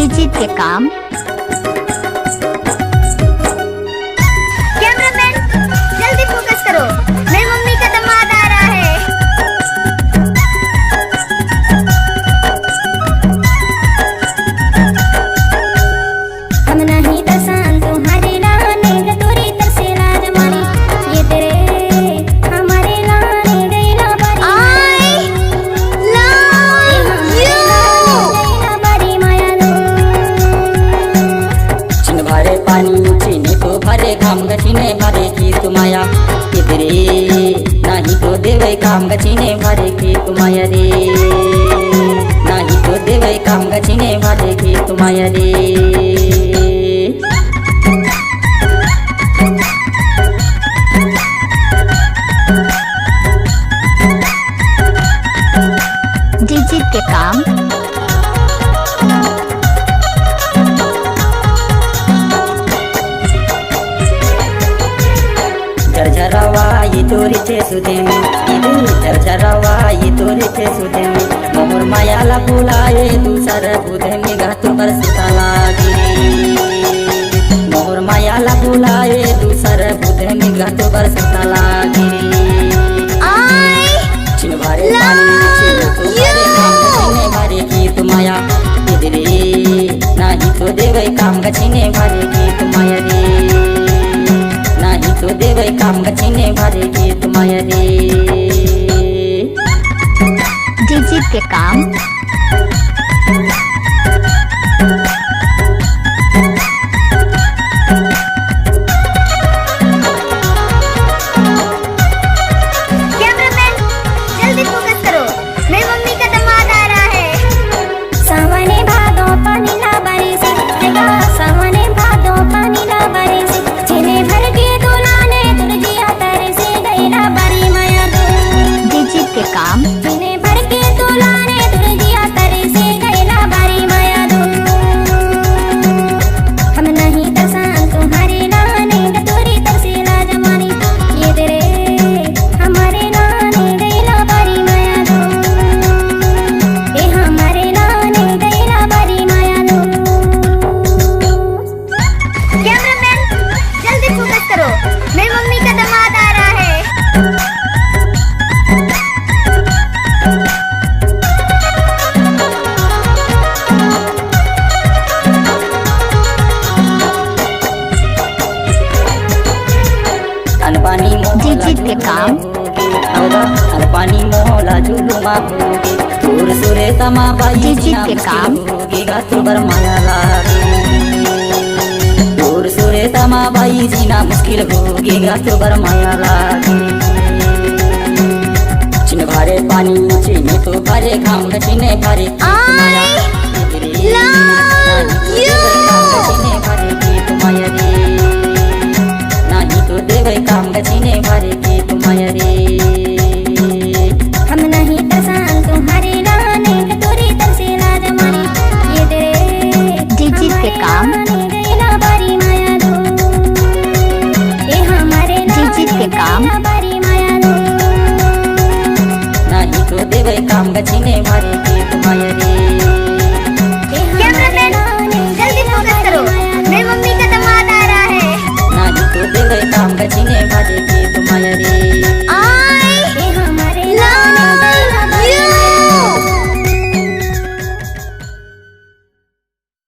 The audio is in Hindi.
डिजिट के काम। कैमरामैन जल्दी फोकस करो, मेरी मम्मी का दामाद आ रहा है। हम नहीं दसान तुम्हारे लाने गतोरी तरसे लाजमानी, ये तेरे हमारे लाने गैला बरी आई लव यू गैला बरी माया लो। चिन भरे पानी चीनी तो भरे काम गचीने भरे की तुमाया किधरे नहीं तो देवे काम गचीने भरे की तुमाया रे, नहीं तो देवे काम गचीने भरे की तुमाया रे। डिजिट के काम। झरझरवा ये तोरी चे सुदे में, झरझरवा ये तोरी चे सुदे में, मोर मायाला फुलाए दूसर बुधे में घातु पर सुता लागी, मोर मायाला फुलाए दूसर बुधे में घातु पर सुता लागी। चिन भरे पानी चिन तो भरे काम गचीने भरे की तुमाया इधरे नहीं तो देवे काम गचीने भरे की तुमाया रे, नहीं तो देवे काम गचीने भरे की तुमाया रे। डिजिट के काम। कैमरामैन जल्दी फोकस करो, मेरी मम्मी का दामाद आ रहा है। सावने भादो पानी ना बरसे, सावने भादो पानी ना बरसे, चेले भर के दुलाने तुरजिया तरसे गैला बरी माया दो। डिजिट के काम। चेले भर के दुलाने तुरजिया तरसे गैला बरी माया दो। हम नहीं दसान तुम्हारे लाने गतोरी तरसे लाजमानी, ये तेरे हमारे लाने गैला बरी माया दो, ये हमारे लाने गैला बरी माया दो। कैमरामैन जल्दी फोकस करो, मेरी मम्मी का दामाद आ रहा है। अनपानी डिजिट के काम। अनपानी मोहला झुलुमा होगे दूर सुरे तमा बाई डिजिट के काम। होगे गातु बर माया लागे, दूर सुरे तमा बाई जीना मुश्किल होगे गातु बर माया लागे। चिन भरे पानी चीनी तो भरे काम गचीने भरे की तुमाया इधरे नहीं तो देवे काम गचीने भरे की तुमाया रे, नहीं तो देवे काम गचीने भरे की तुमाया रे।